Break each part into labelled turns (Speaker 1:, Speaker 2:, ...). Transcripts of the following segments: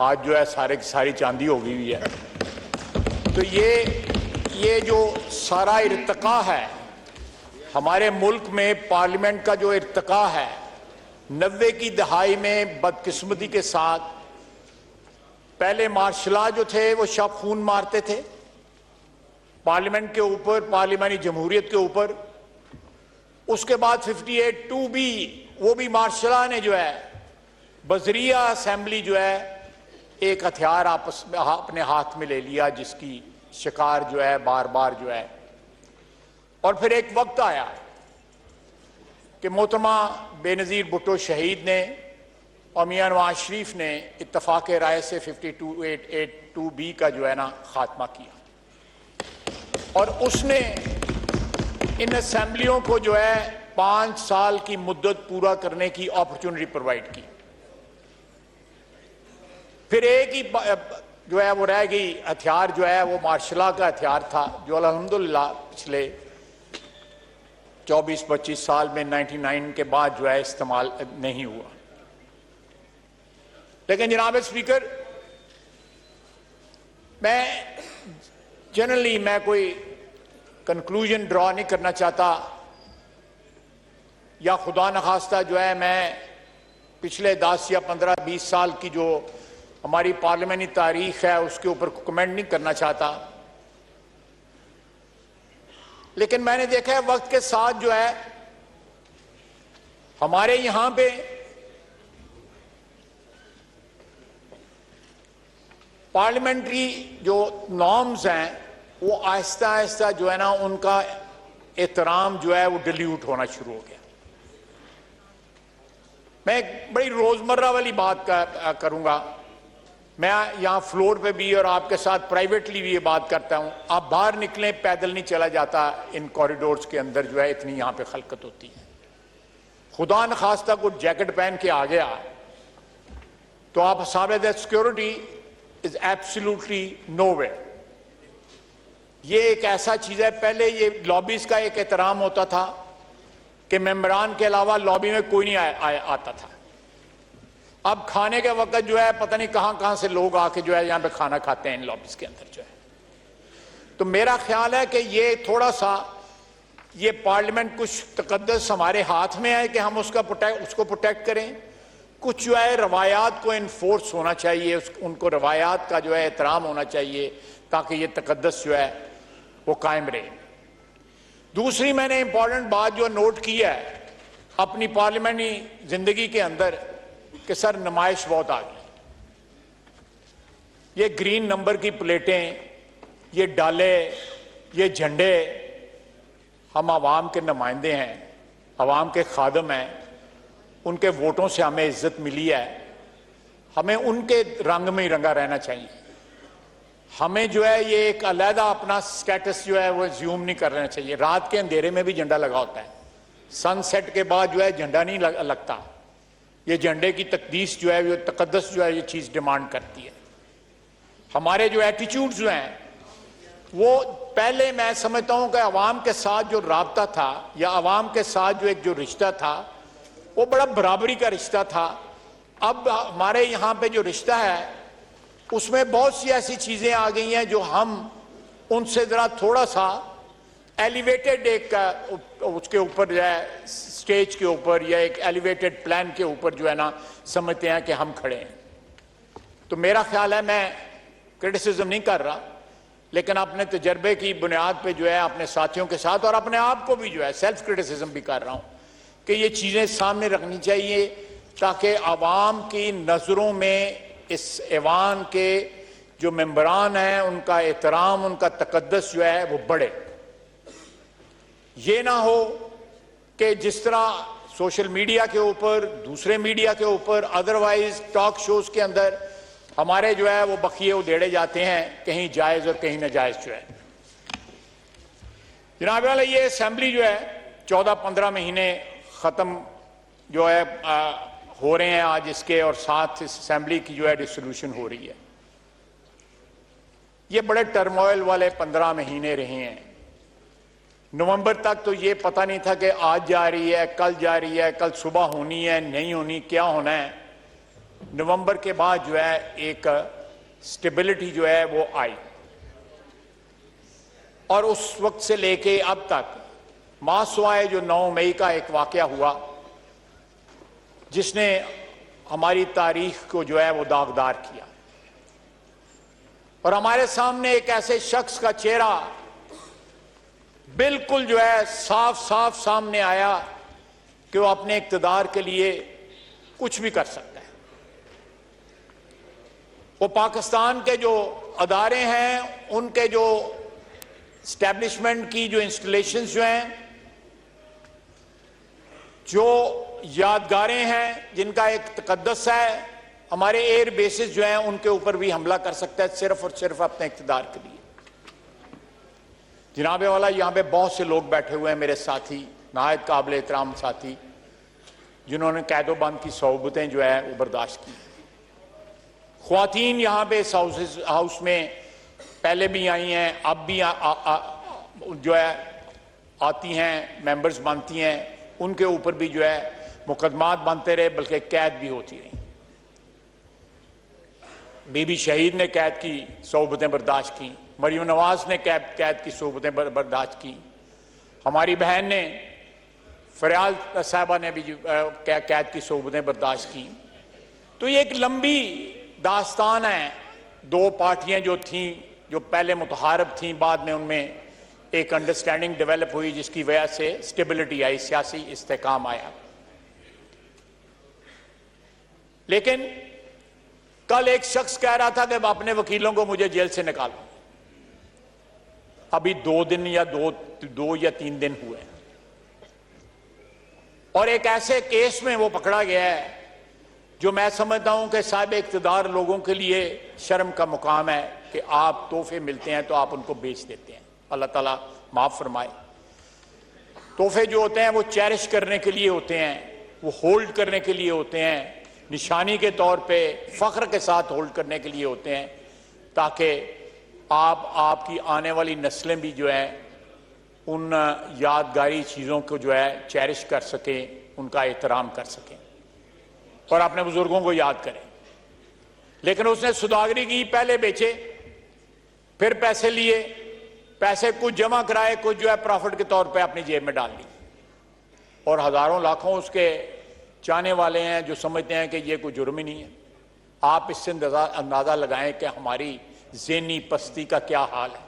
Speaker 1: आज जो है सारे की सारी चांदी हो गई हुई है। तो ये जो सारा इर्तिका है हमारे मुल्क में, पार्लियामेंट का जो इर्तिका है, 90 की दहाई में बदकिस्मती के साथ पहले मार्शल जो थे वो शब खून मारते थे पार्लियामेंट के ऊपर, पार्लियामानी जमहूरियत के ऊपर। उसके बाद 58(2) भी, वो भी मार्शल ने जो है बजरिया असेंबली जो है एक हथियार आपस में अपने हाथ में ले लिया, जिसकी शिकार जो है बार बार जो है। और फिर एक वक्त आया कि मोहतरमा बेनज़ीर भुट्टो शहीद ने और मियां नवाज शरीफ ने इत्तफाक राय से 52(8)(2)(b) का जो है ना खात्मा किया, और उसने इन असेंबलियों को जो है 5 साल की मुद्दत पूरा करने की अपॉर्चुनिटी प्रोवाइड की। फिर एक ही जो है वो रह गई हथियार, जो है वो मार्शल का हथियार था, जो अल्हम्दुलिल्लाह पिछले 24-25 साल में 99 के बाद जो है इस्तेमाल नहीं हुआ। लेकिन जनाब स्पीकर, मैं कोई कंक्लूजन ड्रॉ नहीं करना चाहता, या खुदा न खास्ता जो है मैं पिछले 10 या 15-20 साल की जो हमारी पार्लियामेंटी तारीख है उसके ऊपर कमेंट नहीं करना चाहता। लेकिन मैंने देखा है वक्त के साथ जो है हमारे यहां पे पार्लियामेंट्री जो नॉर्म्स हैं वो आहिस्ता आहिस्ता जो है ना उनका एहतराम जो है वो डिल्यूट होना शुरू हो गया। मैं एक बड़ी रोजमर्रा वाली बात करूंगा। मैं यहां फ्लोर पे भी और आपके साथ प्राइवेटली भी ये बात करता हूं। आप बाहर निकलें, पैदल नहीं चला जाता इन कॉरिडोर्स के अंदर, जो है इतनी यहां पे खलकत होती है। खुदा न खास्ता को जैकेट पहन के आ गया तो आप सामने that security is absolutely nowhere. ये एक ऐसा चीज है, पहले ये लॉबीज का एक एहतराम होता था कि मेंबरान के अलावा लॉबी में कोई नहीं आता था। अब खाने के वक्त जो है पता नहीं कहां कहां से लोग आके जो है यहां पे खाना खाते हैं इन लॉबीज के अंदर जो है। तो मेरा ख्याल है कि ये थोड़ा सा ये पार्लियामेंट कुछ तकद्दस हमारे हाथ में है कि हम उसको प्रोटेक्ट करें। कुछ जो है रवायात को इन्फोर्स होना चाहिए, उनको रवायात का जो है एहतराम होना चाहिए ताकि ये तकद्दस जो है वो कायम रहे। दूसरी मैंने इंपॉर्टेंट बात जो नोट की है अपनी पार्लियामेंटी जिंदगी के अंदर कि सर नुमाइश बहुत आ गई। ये ग्रीन नंबर की प्लेटें, ये डाले, ये झंडे, हम आवाम के नुमाइंदे हैं, आवाम के खादम हैं, उनके वोटों से हमें इज्जत मिली है, हमें उनके रंग में ही रंगा रहना चाहिए। हमें जो है ये एक अलहदा अपना स्टेटस जो है वो ज्यूम नहीं करना चाहिए। रात के अंधेरे में भी झंडा लगा होता है, सनसेट के बाद जो है झंडा नहीं लगता। ये झंडे की तकदीस जो है, तकद्दस जो है, ये चीज डिमांड करती है। हमारे जो एटीट्यूड जो हैं वो पहले मैं समझता हूं कि अवाम के साथ जो राब्ता था या अवाम के साथ जो एक जो रिश्ता था वो बड़ा बराबरी का रिश्ता था। अब हमारे यहाँ पे जो रिश्ता है उसमें बहुत सी ऐसी चीजें आ गई हैं जो हम उनसे जरा थोड़ा सा एलिवेटेड एक उसके ऊपर जो है स्टेज के ऊपर या एक एलिवेटेड प्लान के ऊपर जो है ना समझते हैं कि हम खड़े हैं। तो मेरा ख्याल है, मैं क्रिटिसिज्म नहीं कर रहा, लेकिन अपने तजर्बे की बुनियाद पे जो है अपने साथियों के साथ और अपने आप को भी जो है सेल्फ क्रिटिसिज्म भी कर रहा हूं कि ये चीजें सामने रखनी चाहिए ताकि आवाम की नजरों में इस ऐवान के जो मेंबरान हैं उनका एहतराम, उनका तकद्दस जो है वो बढ़े। ये ना हो कि जिस तरह सोशल मीडिया के ऊपर, दूसरे मीडिया के ऊपर, अदरवाइज टॉक शोज के अंदर हमारे जो है वो बखिए उधेड़े जाते हैं, कहीं जायज और कहीं नाजायज जो है। जनाब वाला ये असेंबली जो है 14-15 महीने खत्म जो है हो रहे हैं आज इसके, और साथ इस असेंबली की जो है डिसोल्यूशन हो रही है। ये बड़े टर्मोइल वाले 15 महीने रहे हैं। नवंबर तक तो ये पता नहीं था कि आज जा रही है, कल जा रही है, कल सुबह होनी है, नहीं होनी, क्या होना है। नवंबर के बाद जो है एक स्टेबिलिटी जो है वो आई, और उस वक्त से लेके अब तक मासवाए जो 9 मई का एक वाकया हुआ जिसने हमारी तारीख को जो है वो दागदार किया, और हमारे सामने एक ऐसे शख्स का चेहरा बिल्कुल जो है साफ साफ सामने आया कि वो अपने इक्तदार के लिए कुछ भी कर सकता है। वो पाकिस्तान के जो अदारे हैं, उनके जो एस्टेब्लिशमेंट की जो इंस्टॉलेशंस जो हैं, जो यादगारें हैं जिनका एक तकद्दस है, हमारे एयर बेसिस जो हैं उनके ऊपर भी हमला कर सकता है सिर्फ और सिर्फ अपने इक्तदार के लिए। जनाबे वाला, यहाँ पे बहुत से लोग बैठे हुए हैं मेरे साथी, नायत काबिल एहतराम साथी, जिन्होंने कैदोबंद की सौबतें जो है वो बर्दाश्त की। ख्वातीन यहाँ पे इस हाउस में पहले भी आई हैं, अब भी जो है आती हैं, मेंबर्स बनती हैं, उनके ऊपर भी जो है मुकदमात बनते रहे, बल्कि कैद भी होती रही। बीबी शहीद ने कैद की सौबतें बर्दाश्त की, मरियम नवाज ने कैद की सौबतें बर्दाश्त की, हमारी बहन ने फरियाल साहबा ने भी कैद की सौबतें बर्दाश्त की। तो ये एक लंबी दास्तान है। 2 पार्टियां जो थीं, जो पहले मुतहारब थीं, बाद में उनमें एक अंडरस्टैंडिंग डेवलप हुई जिसकी वजह से स्टेबिलिटी आई, सियासी इस्तेकाम आया। लेकिन कल एक शख्स कह रहा था कि अपने वकीलों को मुझे जेल से निकालो। अभी 2 दिन या 2 या 3 दिन हुए हैं, और एक ऐसे केस में वो पकड़ा गया है जो मैं समझता हूं कि साहिब इक्तदार लोगों के लिए शर्म का मुकाम है कि आप तोहफे मिलते हैं तो आप उनको बेच देते हैं। अल्लाह ताला माफ फरमाए। तोहफे जो होते हैं वो चेरिश करने के लिए होते हैं, वो होल्ड करने के लिए होते हैं, निशानी के तौर पे फख्र के साथ होल्ड करने के लिए होते हैं, ताकि आपकी आने वाली नस्लें भी जो है उन यादगारी चीज़ों को जो है चेरिश कर सकें, उनका एहतराम कर सकें और अपने बुजुर्गों को याद करें। लेकिन उसने सौदागरी की, पहले बेचे, फिर पैसे लिए, पैसे कुछ जमा कराए, कुछ जो है प्रॉफिट के तौर पे अपनी जेब में डाल ली, और हजारों लाखों उसके चाहने वाले हैं जो समझते हैं कि ये कोई जुर्म ही नहीं है। आप इससे अंदाजा लगाएं कि हमारी ज़हनी पस्ती का क्या हाल है,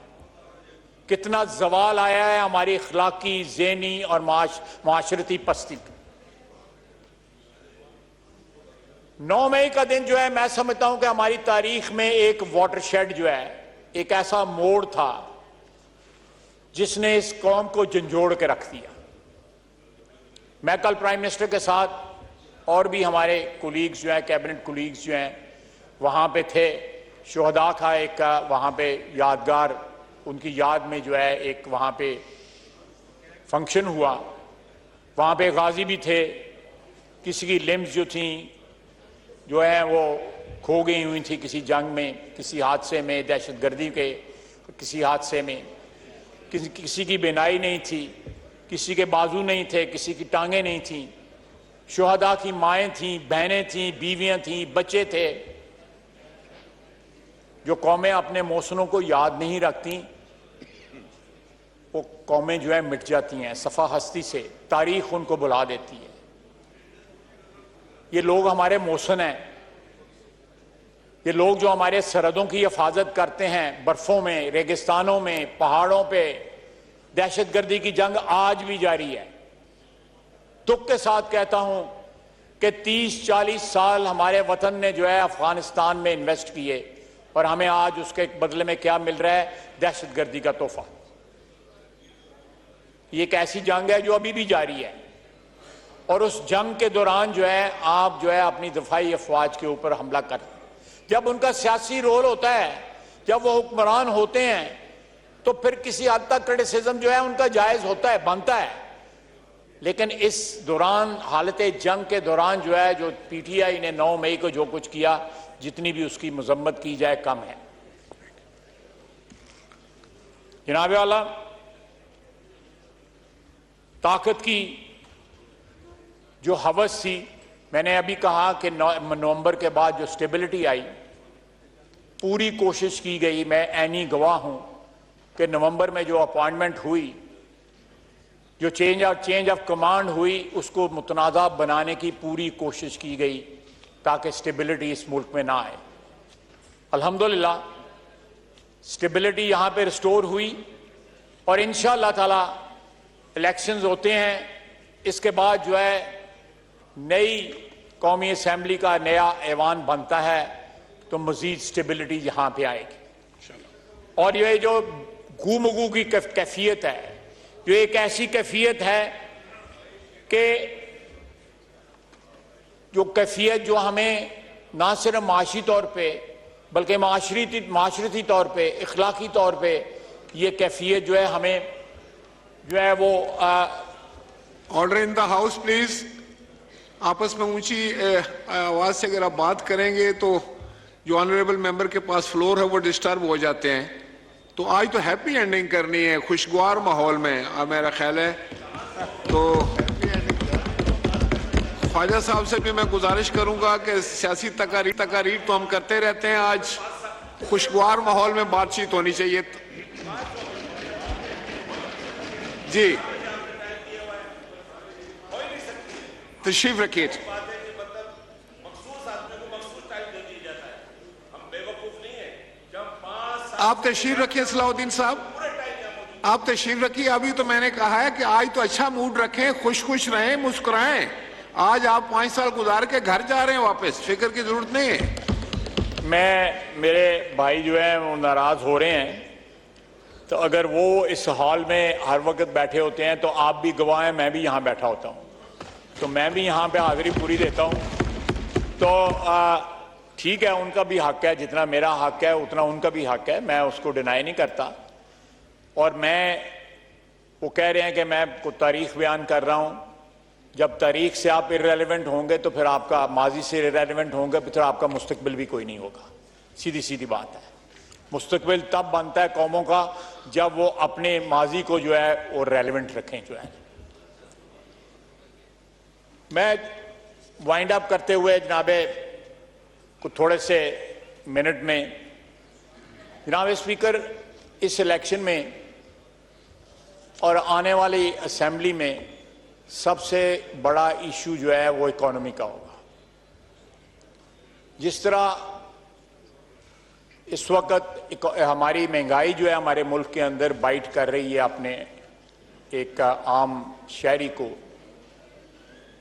Speaker 1: कितना जवाल आया है हमारी अखलाकी, ज़हनी और माशरती पस्ती। 9 मई का दिन जो है मैं समझता हूं कि हमारी तारीख में एक वाटरशेड जो है, एक ऐसा मोड़ था जिसने इस कौम को झंझोड़ के रख दिया। मैं कल प्राइम मिनिस्टर के साथ और भी हमारे कोलीग्स जो हैं, कैबिनेट कोलीग्स जो हैं, वहाँ पे थे। शुहदा का एक वहाँ पे यादगार, उनकी याद में जो है एक वहाँ पे फंक्शन हुआ। वहाँ पे गाजी भी थे, किसी की लिम्स जो थी जो है वो खो गई हुई थी किसी जंग में, किसी हादसे में, दहशतगर्दी के किसी हादसे में। किसी की बिनाई नहीं थी, किसी के बाजू नहीं थे, किसी की टांगें नहीं थी। शुहदा की माएँ थीं, बहनें थीं, बीवियाँ थीं, बच्चे थे। जो कौमें अपने मौसनों को याद नहीं रखती, वो कौमें जो है मिट जाती हैं, सफ़ा हस्ती से तारीख उनको बुला देती है। ये लोग हमारे मौसन हैं, ये लोग जो हमारे सरहदों की हिफाजत करते हैं, बर्फों में, रेगिस्तानों में, पहाड़ों पे। दहशतगर्दी की जंग आज भी जारी है। दुख के साथ कहता हूं कि 30-40 साल हमारे वतन ने जो है अफगानिस्तान में इन्वेस्ट किए, और हमें आज उसके बदले में क्या मिल रहा है? दहशतगर्दी का तोहफा। ये एक ऐसी जंग है जो अभी भी जारी है, और उस जंग के दौरान जो है आप जो है अपनी दफाई अफवाज के ऊपर हमला कर, जब उनका सियासी रोल होता है, जब वो हुक्मरान होते हैं, तो फिर किसी हद तक क्रिटिसिज्म जो है उनका जायज होता है, बनता है। लेकिन इस दौरान, हालत जंग के दौरान जो है, जो पीटीआई ने 9 मई को जो कुछ किया, जितनी भी उसकी मजम्मत की जाए कम है। जनाब वाला, ताकत की जो हवस थी, मैंने अभी कहा कि नवंबर के बाद जो स्टेबिलिटी आई, पूरी कोशिश की गई, मैं ऐनी गवाह हूं कि नवंबर में जो अपॉइंटमेंट हुई, जो चेंज ऑफ कमांड हुई, उसको मुतनाज़ा बनाने की पूरी कोशिश की गई ताकि स्टेबिलिटी इस मुल्क में ना आए। अल्हम्दुलिल्लाह स्टेबिलिटी यहां पे रिस्टोर हुई और इंशाअल्लाह ताला इलेक्शंस होते हैं, इसके बाद जो है नई कौमी असम्बली का नया ऐवान बनता है तो मजीद स्टेबिलिटी यहां पे आएगी। और ये जो गूमगू की कैफियत है, जो एक ऐसी कैफियत है कि जो कैफियत जो हमें ना सिर्फ माशी तौर पे बल्कि माशरती तौर पे, इखलाकी तौर पे ये कैफियत जो है हमें जो है वो
Speaker 2: order in the house please. आपस में ऊंची आवाज से अगर आप बात करेंगे तो जो ऑनरेबल मेंबर के पास फ्लोर है वो डिस्टर्ब हो जाते हैं। तो आज तो हैप्पी एंडिंग करनी है, खुशगवार माहौल में, अब मेरा ख्याल है। तो ख्वाजा साहब से भी मैं गुजारिश करूंगा कि सियासी तकारीर तो हम करते रहते हैं, आज खुशगवार माहौल में बातचीत होनी चाहिए। जी तशरीफ रखिए। आप तशरीफ रखिए सलाउद्दीन साहब, आप तशरीफ रखिए। अभी तो मैंने कहा है कि आज तो अच्छा मूड रखें, खुश रहें, मुस्कुराएं। आज आप 5 साल गुजार के घर जा रहे हैं वापस, फिक्र की जरूरत नहीं है।
Speaker 1: मेरे भाई जो हैं वो नाराज हो रहे हैं, तो अगर वो इस हॉल में हर वक्त बैठे होते हैं तो आप भी गवाह हैं, मैं भी यहाँ बैठा होता हूँ, तो मैं भी यहाँ पे हाजिरी पूरी देता हूँ। तो ठीक है, उनका भी हक है, जितना मेरा हक है उतना उनका भी हक है, मैं उसको डिनाई नहीं करता। और वो कह रहे हैं कि मैं को तारीख बयान कर रहा हूँ। जब तारीख से आप इर्रेलेवेंट होंगे तो फिर आपका माजी से इर्रेलेवेंट होंगे, फिर आपका मुस्तकबिल भी कोई नहीं होगा। सीधी सीधी बात है। मुस्तकबिल तब बनता है कौमों का जब वो अपने माजी को जो है वो रेलेवेंट रखें। जो है मैं वाइंड अप करते हुए जनाबे कुछ थोड़े से मिनट में, जनाब स्पीकर, इस इलेक्शन में और आने वाली असेंबली में सबसे बड़ा इशू जो है वो इकोनॉमी का होगा। जिस तरह इस वक्त हमारी महंगाई जो है हमारे मुल्क के अंदर बाइट कर रही है अपने एक आम शहरी को,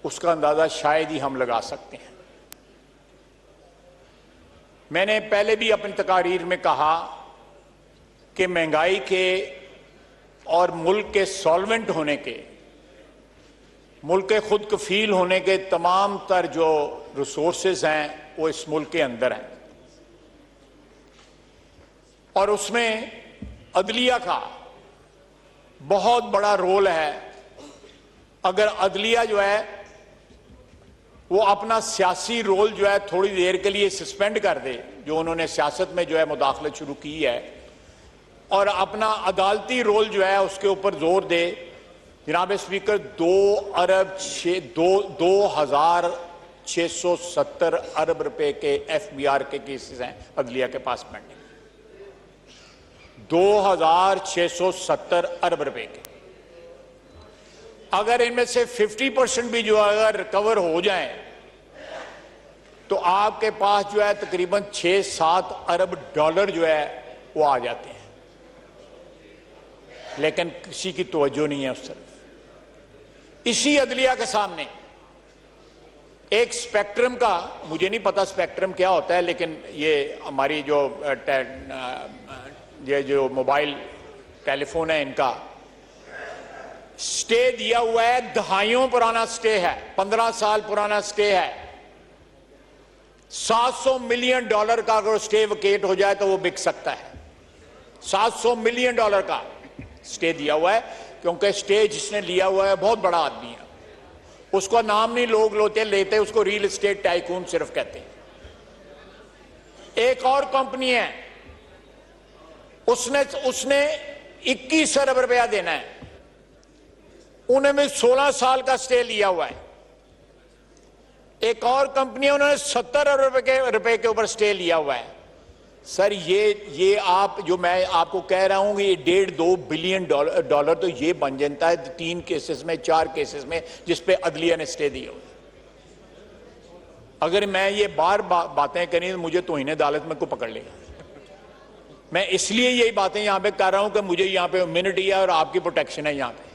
Speaker 1: उसका अंदाजा शायद ही हम लगा सकते हैं। मैंने पहले भी अपनी तकारीर में कहा कि महंगाई के और मुल्क के सॉल्वेंट होने के, मुल्क के खुद कफील होने के तमाम तर जो रिसोर्सेज हैं वो इस मुल्क के अंदर हैं, और उसमें अदलिया का बहुत बड़ा रोल है। अगर अदलिया जो है वो अपना सियासी रोल जो है थोड़ी देर के लिए सस्पेंड कर दे, जो उन्होंने सियासत में जो है मुदाखलत शुरू की है, और अपना अदालती रोल जो है उसके ऊपर जोर दे। जनाब स्पीकर, 2,670 अरब रुपए के FBR के केसेस हैं अदलिया के पास पेंडिंग। 2,670 अरब रुपए के। अगर इनमें से 50% भी जो अगर रिकवर हो जाए तो आपके पास जो है तकरीबन 6-7 अरब डॉलर जो है वो आ जाते हैं, लेकिन किसी की तवज्जो नहीं है उस तरफ। इसी अदलिया के सामने एक स्पेक्ट्रम का, मुझे नहीं पता स्पेक्ट्रम क्या होता है, लेकिन ये हमारी जो मोबाइल टेलीफोन है इनका स्टे दिया हुआ है, दहाइयों पुराना स्टे है, 15 साल पुराना स्टे है। $700 मिलियन का अगर स्टे वेकेट हो जाए तो वो बिक सकता है। $700 मिलियन का स्टे दिया हुआ है, क्योंकि स्टे जिसने लिया हुआ है बहुत बड़ा आदमी है, उसका नाम नहीं लोग लेते, उसको रियल एस्टेट टाइकून सिर्फ कहते हैं। एक और कंपनी है, उसने 21 अरब रुपया देना है, उन्होंने 16 साल का स्टे लिया हुआ है। एक और कंपनी है, उन्होंने 70 अरब रुपए के ऊपर स्टे लिया हुआ है। सर ये आप जो मैं आपको कह रहा हूं, ये 1.5-2 बिलियन डॉलर तो ये बन जाता है 3 केसेस में, 4 केसेस में, जिसपे अदलिया ने स्टे दिया हुआ। अगर मैं ये बातें करी तो मुझे तौहीन अदालत में को पकड़ लेगा। मैं इसलिए यही बातें यहां पे कर रहा हूं कि मुझे यहां पे इम्यूनिटी है और आपकी प्रोटेक्शन है। यहां पे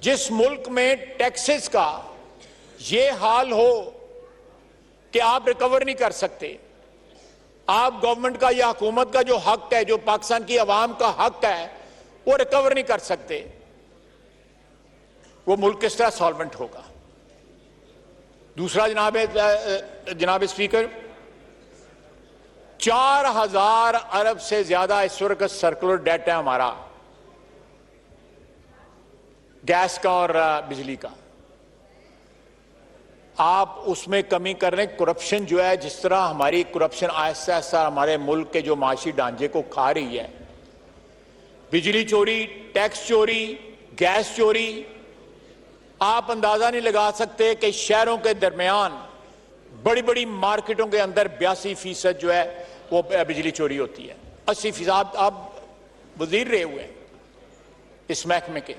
Speaker 1: जिस मुल्क में टैक्सेस का ये हाल हो कि आप रिकवर नहीं कर सकते, आप गवर्नमेंट का या हुकूमत का जो हक है, जो पाकिस्तान की अवाम का हक है, वो रिकवर नहीं कर सकते, वो मुल्क किस तरह सॉल्वेंट होगा? दूसरा जनाब स्पीकर, 4000 अरब से ज्यादा इस वक्त सर्कुलर डेट है हमारा, गैस का और बिजली का। आप उसमें कमी कर रहे हैं। करप्शन जो है, जिस तरह हमारी करप्शन आहिस्ता आहिस्ता हमारे मुल्क के जो माशी ढांचे को खा रही है, बिजली चोरी, टैक्स चोरी, गैस चोरी, आप अंदाजा नहीं लगा सकते कि शहरों के दरमियान बड़ी बड़ी मार्केटों के अंदर 82% जो है वो बिजली चोरी होती है। 80% आप वजीर रहे हुए हैं इस महकमे के।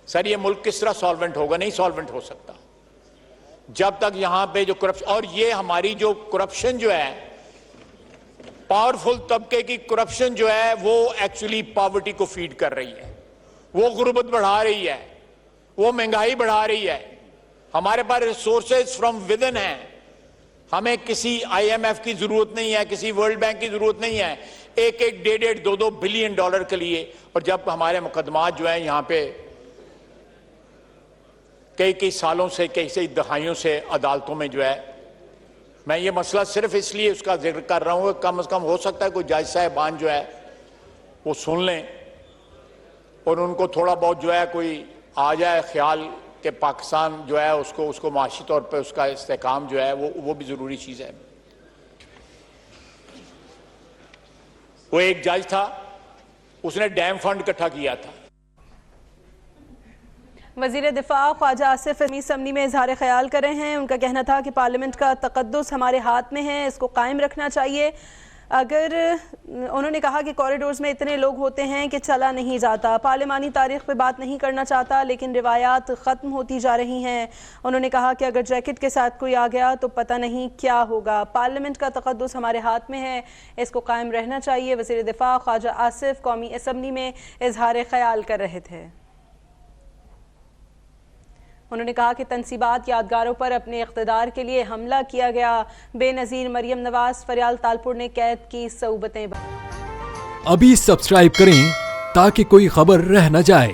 Speaker 1: सर ये मुल्क किस तरह सॉल्वेंट होगा? नहीं सॉल्वेंट हो सकता जब तक यहां पे जो करप्शन, और ये हमारी जो करप्शन जो है, पावरफुल तबके की करप्शन जो है, वो एक्चुअली पॉवर्टी को फीड कर रही है, वो गुर्बत बढ़ा रही है, वो महंगाई बढ़ा रही है। हमारे पास रिसोर्सेज फ्रॉम विद इन है, हमें किसी IMF की जरूरत नहीं है, किसी वर्ल्ड बैंक की जरूरत नहीं है 1-1, 1.5, 2-2 बिलियन डॉलर के लिए। और जब हमारे मुकदमात जो है यहां पे कई सालों से, कई दहाइयों से अदालतों में जो है, मैं ये मसला सिर्फ इसलिए उसका जिक्र कर रहा हूं कि कम से कम हो सकता है कोई जज साहिबान जो है वो सुन लें और उनको थोड़ा बहुत जो है कोई आ जाए ख्याल कि पाकिस्तान जो है उसको माशी तौर पर उसका इस्तेकाम जो है वो भी जरूरी चीज है। वो एक जज था, उसने डैम फंड इकट्ठा किया था।
Speaker 3: वज़ीर दिफा ख्वाजा आसिफ असम्बली में इजहार ख्याल कर रहे हैं। उनका कहना था कि पार्लियामेंट का तक़द्दुस हमारे हाथ में है, इसको कायम रखना चाहिए। अगर उन्होंने कहा कि कॉरिडोर्स में इतने लोग होते हैं कि चला नहीं जाता, पार्लिमानी तारीख पे बात नहीं करना चाहता, लेकिन रिवायात ख़त्म होती जा रही हैं। उन्होंने कहा कि अगर जैकेट के साथ कोई आ गया तो पता नहीं क्या होगा। पार्लियामेंट का तक़द्दुस हमारे हाथ में है, इसको कायम रहना चाहिए। वज़ीर दिफा ख्वाजा आसिफ कौमी असम्बली में इजहार ख्याल कर रहे थे। उन्होंने कहा कि तनसीबात यादगारों पर अपने इक़्तिदार के लिए हमला किया गया। बेनज़ीर मरियम नवाज फरियाल तालपुर ने कैद की सऊबतें।
Speaker 4: अभी सब्सक्राइब करें ताकि कोई खबर रह न जाए।